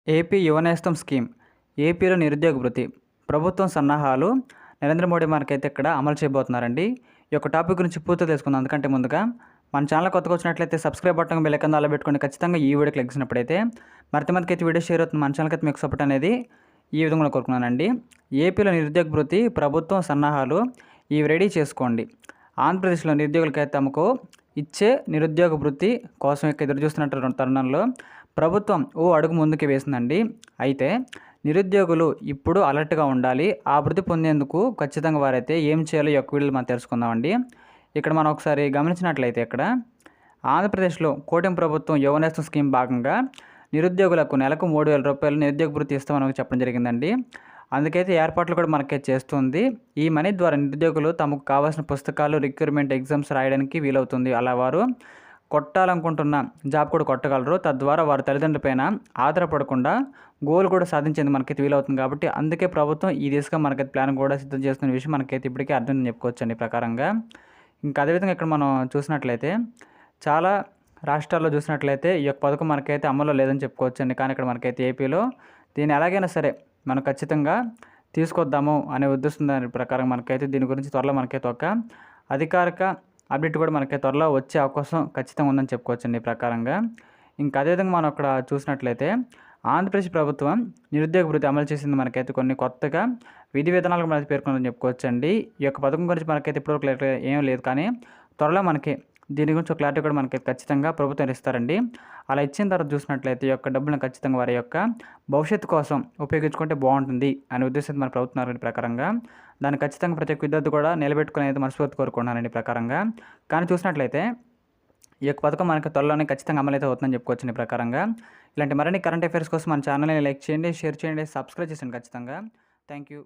AP Yuvanestham scheme ఏపీలో నిరుద్యోగ భృతి ప్రభుత్వం సన్నాహాలు నరేంద్ర మోడీ మనకైతే ఇక్కడ అమలు చేయబోతున్నారండి. ఈ యొక్క టాపిక్ గురించి పూర్తిగా తెలుసుకుందాం. అందుకంటే ముందుగా మన ఛానల్ కొత్తగా వచ్చినట్లయితే సబ్స్క్రైబ్ బటన్ బెల్ ఐకాన్ అలా పెట్టుకొని ఖచ్చితంగా ఈ వీడియో క్లిక్ చేసినప్పుడైతే మరింతమందికి అయితే వీడియో షేర్ అవుతుంది. మన ఛానల్కి అయితే మీకు సపోర్ట్ అనేది ఈ విధంగా కోరుకున్నానండి. ఏపీలో నిరుద్యోగ భృతి ప్రభుత్వం సన్నాహాలు ఇవి రెడీ చేసుకోండి. ఆంధ్రప్రదేశ్లో నిరుద్యోగులకైతే తమకు ఇచ్చే నిరుద్యోగ భృతి కోసం ఎదురు చూస్తున్నటువంటి తరుణంలో ప్రభుత్వం ఓ అడుగు ముందుకు వేసిందండి. అయితే నిరుద్యోగులు ఇప్పుడు అలర్ట్గా ఉండాలి. ఆ భృతి పొందేందుకు ఖచ్చితంగా వారైతే ఏం చేయాలో ఈ యొక్క వీడియోలో మనం తెలుసుకుందామండి. ఇక్కడ మనం ఒకసారి గమనించినట్లయితే ఇక్కడ ఆంధ్రప్రదేశ్లో కూటమి ప్రభుత్వం యువనేస్తం స్కీమ్ భాగంగా నిరుద్యోగులకు నెలకు 3,000 రూపాయలు నిరుద్యోగ భృతి ఇస్తామని చెప్పడం జరిగిందండి. అందుకైతే ఏర్పాట్లు కూడా మనకే చేస్తుంది. ఈ మనీ ద్వారా నిరుద్యోగులు తమకు కావాల్సిన పుస్తకాలు, రిక్రూట్మెంట్ ఎగ్జామ్స్ రాయడానికి వీలవుతుంది. అలా వారు కొట్టాలనుకుంటున్న జాబ్ కూడా కొట్టగలరు. తద్వారా వారి తల్లిదండ్రులపైన ఆధారపడకుండా గోల్ కూడా సాధించేందుకు మనకైతే వీలవుతుంది. కాబట్టి అందుకే ప్రభుత్వం ఈ దిశగా మనకైతే ప్లాన్ కూడా సిద్ధం చేస్తున్న విషయం మనకైతే ఇప్పటికే అర్థం చెప్పుకోవచ్చండి ప్రకారంగా. ఇంకా అదేవిధంగా ఇక్కడ మనం చూసినట్లయితే చాలా రాష్ట్రాల్లో చూసినట్లయితే ఈ యొక్క పథకం మనకైతే అమల్లో లేదని చెప్పుకోవచ్చండి. కానీ ఇక్కడ మనకైతే ఏపీలో దీన్ని ఎలాగైనా సరే మనం ఖచ్చితంగా తీసుకొద్దాము అనే ఉద్దేశం దాని ప్రకారం మనకైతే దీని గురించి త్వరలో మనకైతే ఒక అధికారిక అప్డేట్ కూడా మనకి త్వరలో వచ్చే అవకాశం ఖచ్చితంగా ఉందని చెప్పుకోవచ్చండి ఈ ప్రకారంగా. ఇంకా అదేవిధంగా మనం అక్కడ చూసినట్లయితే ఆంధ్రప్రదేశ్ ప్రభుత్వం నిరుద్యోగ భృతి అమలు చేసింది మనకైతే కొన్ని కొత్తగా విధి విధానాలు మనకి పేర్కొందని చెప్పుకోవచ్చండి. ఈ యొక్క పథకం గురించి మనకైతే ఇప్పుడు క్లియర్ ఏం లేదు, కానీ త్వరలో మనకి దీని గురించి ఒక క్లారిటీ కూడా మనకి ఖచ్చితంగా ప్రభుత్వం ఇస్తారండి. అలా ఇచ్చిన తర్వాత చూసినట్లయితే ఈ యొక్క డబ్బులను ఖచ్చితంగా వారి యొక్క భవిష్యత్తు కోసం ఉపయోగించుకుంటే బాగుంటుంది అనే ఉద్దేశంతో మన ప్రభుత్వం ప్రకారంగా దాన్ని ఖచ్చితంగా ప్రతి ఒక్క విద్యార్థి కూడా నిలబెట్టుకుని అయితే మనస్ఫూర్తి కోరుకుంటున్నానండి ప్రకారంగా. కానీ చూసినట్లయితే ఈ యొక్క పథకం మనకి త్వరలోనే ఖచ్చితంగా అమలైతే అవుతుందని చెప్పుకోవచ్చు ప్రకారంగా. ఇలాంటి మరిన్ని కరెంట్ అఫైర్స్ కోసం మన ఛానల్ని లైక్ చేయండి, షేర్ చేయండి, సబ్స్క్రైబ్ చేయండి ఖచ్చితంగా. Thank you.